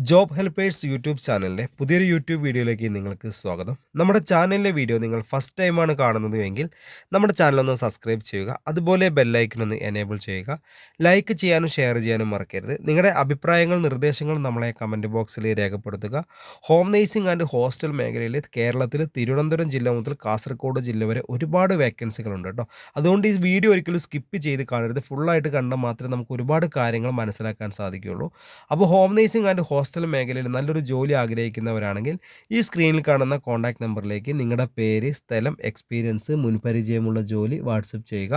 Job helpers YouTube ചാനലിലെ പുതിയൊരു YouTube വീഡിയോയിലേക്ക് നിങ്ങൾക്ക് സ്വാഗതം. നമ്മുടെ ചാനലിലെ വീഡിയോ നിങ്ങൾ ഫസ്റ്റ് ടൈമാണ് കാണുന്നത് എങ്കിൽ നമ്മുടെ ചാനലൊന്ന് സബ്സ്ക്രൈബ് ചെയ്യുക. അതുപോലെ ബെല്ലൈക്കൺ ഒന്ന് എനേബിൾ ചെയ്യുക. ലൈക്ക് ചെയ്യാനും ഷെയർ ചെയ്യാനും മറക്കരുത്. നിങ്ങളുടെ അഭിപ്രായങ്ങൾ നിർദ്ദേശങ്ങൾ നമ്മളെ കമൻറ്റ് ബോക്സിൽ രേഖപ്പെടുത്തുക. ഹോം നേഴ്സിംഗ് ആൻഡ് ഹോസ്റ്റൽ മേഖലയിൽ കേരളത്തിൽ തിരുവനന്തപുരം ജില്ല മുതൽ കാസർഗോഡ് ജില്ല വരെ ഒരുപാട് വേക്കൻസികളുണ്ട് കേട്ടോ. അതുകൊണ്ട് ഈ വീഡിയോ ഒരിക്കലും സ്കിപ്പ് ചെയ്ത് കാണരുത്. ഫുള്ളായിട്ട് കണ്ടാൽ മാത്രമേ നമുക്ക് ഒരുപാട് കാര്യങ്ങൾ മനസ്സിലാക്കാൻ സാധിക്കുകയുള്ളൂ. അപ്പോൾ ഹോം നേഴ്സിംഗ് ആൻഡ് ഹോസ്റ്റൽ മേഖലയിൽ നല്ലൊരു ജോലി ആഗ്രഹിക്കുന്നവരാണെങ്കിൽ ഈ സ്ക്രീനിൽ കാണുന്ന കോൺടാക്ട് നമ്പറിലേക്ക് നിങ്ങളുടെ പേര്, സ്ഥലം, എക്സ്പീരിയൻസ്, മുൻപരിചയമുള്ള ജോലി വാട്സപ്പ് ചെയ്യുക.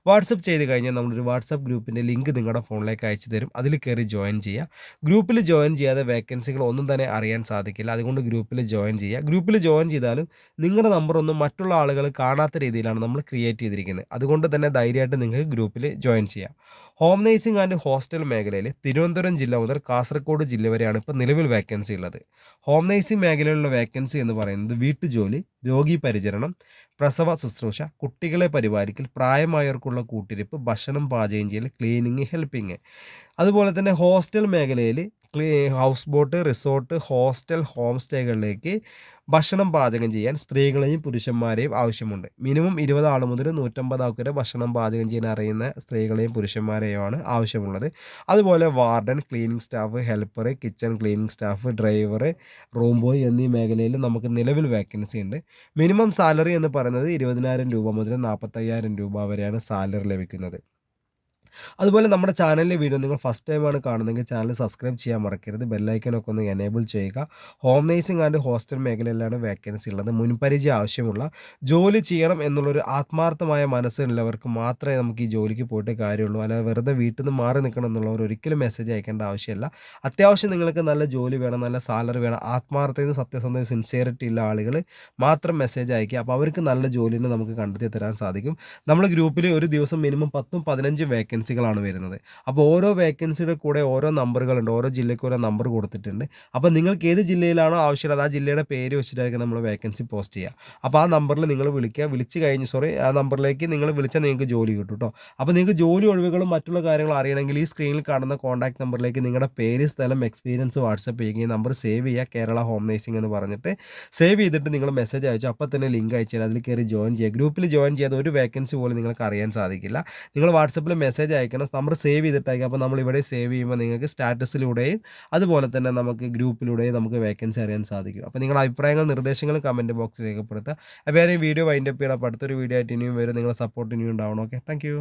വാട്സപ്പ് ചെയ്ത് കഴിഞ്ഞാൽ നമ്മളൊരു വാട്സപ്പ് ഗ്രൂപ്പിൻ്റെ ലിങ്ക് നിങ്ങളുടെ ഫോണിലേക്ക് അയച്ചു തരും. അതിൽ കയറി ജോയിൻ ചെയ്യുക. ഗ്രൂപ്പിൽ ജോയിൻ ചെയ്യാതെ വേക്കൻസികൾ ഒന്നും തന്നെ അറിയാൻ സാധിക്കില്ല. അതുകൊണ്ട് ഗ്രൂപ്പിൽ ജോയിൻ ചെയ്യുക. ഗ്രൂപ്പിൽ ജോയിൻ ചെയ്താലും നിങ്ങളുടെ നമ്പറൊന്നും മറ്റുള്ള ആളുകൾ കാണാത്ത രീതിയിലാണ് നമ്മൾ ക്രിയേറ്റ് ചെയ്തിരിക്കുന്നത്. അതുകൊണ്ട് തന്നെ ധൈര്യമായിട്ട് നിങ്ങൾക്ക് ഗ്രൂപ്പിൽ ജോയിൻ ചെയ്യാം. ഹോം നേഴ്സിംഗ് ആൻഡ് ഹോസ്റ്റൽ മേഖലയിൽ തിരുവനന്തപുരം ജില്ല മുതൽ കാസർഗോഡ് ജില്ല വരെയാണ് ഇപ്പോൾ നിലവിൽ വേക്കൻസി ഉള്ളത്. ഹോം നേഴ്സിംഗ് മേഖലയിലുള്ള വേക്കൻസി എന്ന് പറയുന്നത് വീട്ടുജോലി, രോഗി പരിചരണം, പ്രസവ ശുശ്രൂഷ, കുട്ടികളെ പരിപാലിക്കൽ, പ്രായമായവർക്കുള്ള കൂട്ടിരിപ്പ്, ഭക്ഷണം പാചകം ചെയ്യൽ, ക്ലീനിങ്, ഹെൽപ്പിങ്. അതുപോലെ തന്നെ ഹോസ്റ്റൽ മേഖലയിൽ house boat, resort, hostel, home സ്റ്റേകളിലേക്ക് ഭക്ഷണം പാചകം ചെയ്യാൻ സ്ത്രീകളെയും പുരുഷന്മാരെയും ആവശ്യമുണ്ട്. മിനിമം 20 ആൾ മുതൽ 150 ആൾക്ക് വരെ ഭക്ഷണം പാചകം ചെയ്യാൻ അറിയുന്ന സ്ത്രീകളെയും പുരുഷന്മാരെയുമാണ് ആവശ്യമുള്ളത്. അതുപോലെ warden, cleaning staff, helper, kitchen cleaning staff, driver, room boy എന്നീ മേഖലയിൽ നമുക്ക് നിലവിൽ വേക്കൻസി ഉണ്ട്. മിനിമം സാലറി എന്ന് പറയുന്നത് 20,000 രൂപ മുതൽ 45,000 രൂപ വരെയാണ് സാലറി ലഭിക്കുന്നത്. അതുപോലെ നമ്മുടെ ചാനലിലെ വീഡിയോ നിങ്ങൾ ഫസ്റ്റ് ടൈമാണ് കാണുന്നതെങ്കിൽ ചാനൽ സബ്സ്ക്രൈബ് ചെയ്യാൻ മറക്കരുത്. ബെല്ലൈക്കനൊക്കെ ഒന്ന് എനേബിൾ ചെയ്യുക. ഹോം നേഴ്സിംഗ് ആൻഡ് ഹോസ്റ്റൽ മേഖലയിലാണ് വേക്കൻസി ഉള്ളത്. മുൻപരിചയം ആവശ്യമുള്ള ജോലി ചെയ്യണം എന്നുള്ളൊരു ആത്മാർത്ഥമായ മനസ്സുള്ളവർക്ക് മാത്രമേ നമുക്ക് ഈ ജോലിക്ക് പോയിട്ട് കാര്യമുള്ളൂ. അല്ലാതെ വെറുതെ വീട്ടിൽ നിന്ന് മാറി നിൽക്കണം എന്നുള്ളവർ ഒരിക്കലും മെസ്സേജ് അയക്കേണ്ട ആവശ്യമില്ല. അത്യാവശ്യം നിങ്ങൾക്ക് നല്ല ജോലി വേണം, നല്ല സാലറി വേണം, ആത്മാർത്ഥതയും സത്യസന്ധതയും സിൻസിയറിറ്റി ഉള്ള ആളുകൾ മാത്രം മെസ്സേജ് അയക്കുക. അപ്പോൾ അവർക്ക് നല്ല ജോലിനെ നമുക്ക് കണ്ടെത്തി തരാൻ സാധിക്കും. നമ്മൾ ഗ്രൂപ്പിൽ ഒരു ദിവസം മിനിമം 10-15 വേക്കൻസികളാണ് വരുന്നത്. അപ്പോൾ ഓരോ വേക്കൻസിയുടെ കൂടെ ഓരോ നമ്പറുകളുണ്ട്. ഓരോ ജില്ലയ്ക്ക് ഓരോ നമ്പർ കൊടുത്തിട്ടുണ്ട്. അപ്പോൾ നിങ്ങൾക്ക് ഏത് ജില്ലയിലാണോ ആവശ്യമുള്ളത് ആ ജില്ലയുടെ പേര് വെച്ചിട്ടായിരിക്കും നമ്മൾ വേക്കൻസി പോസ്റ്റ് ചെയ്യുക. അപ്പോൾ ആ നമ്പറിൽ നിങ്ങൾ വിളിക്കുക. ആ നമ്പറിലേക്ക് നിങ്ങൾ വിളിച്ചാൽ നിങ്ങൾക്ക് ജോലി കിട്ടും കേട്ടോ. അപ്പോൾ നിങ്ങൾക്ക് ജോലി ഒഴിവുകളും മറ്റുള്ള കാര്യങ്ങളും അറിയണമെങ്കിൽ ഈ സ്ക്രീനിൽ കാണുന്ന കോൺടാക്ട് നമ്പറിലേക്ക് നിങ്ങളുടെ പേര്, സ്ഥലം, എക്സ്പീരിയൻസ് വാട്സപ്പ് ചെയ്യുക. ഈ നമ്പർ സേവ് ചെയ്യുക, കേരള ഹോം നേഴ്സിംഗ് എന്ന് പറഞ്ഞിട്ട് സേവ് ചെയ്തിട്ട് നിങ്ങൾ മെസ്സേജ് അയച്ചു. അപ്പോൾ തന്നെ ലിങ്ക് അയച്ചു തരാം. അതിൽ കയറി ജോയിൻ ചെയ്യുക. ഗ്രൂപ്പിൽ ജോയിൻ ചെയ്യാതെ ഒരു വേക്കൻസി പോലും നിങ്ങൾക്ക് അറിയാൻ സാധിക്കില്ല. നിങ്ങൾ വാട്സപ്പിൽ മെസ്സേജ് അയക്കണം. നമ്പർ സേവ് ചെയ്തിട്ട് അയക്കുക. അപ്പോൾ നമ്മളിവിടെ സേവ് ചെയ്യുമ്പോൾ നിങ്ങൾക്ക് സ്റ്റാറ്റസിലൂടെയും അതുപോലെ തന്നെ നമുക്ക് ഗ്രൂപ്പിലൂടെയും നമുക്ക് വേക്കൻസി അറിയാൻ സാധിക്കും. അപ്പോൾ നിങ്ങളുടെ അഭിപ്രായങ്ങൾ, നിർദ്ദേശങ്ങൾ കമൻറ്റ് ബോക്സിൽ രേഖപ്പെടുത്തുക. അപ്പോൾ ഈ വീഡിയോ വൈൻഡപ്പ് ചെയ്യണം. അപ്പോൾ അടുത്തൊരു വീഡിയോ ആയിട്ട് ഇനിയും വരും. നിങ്ങളുടെ സപ്പോർട്ട് ഇനിയും ഉണ്ടാവണം. Okay, thank you.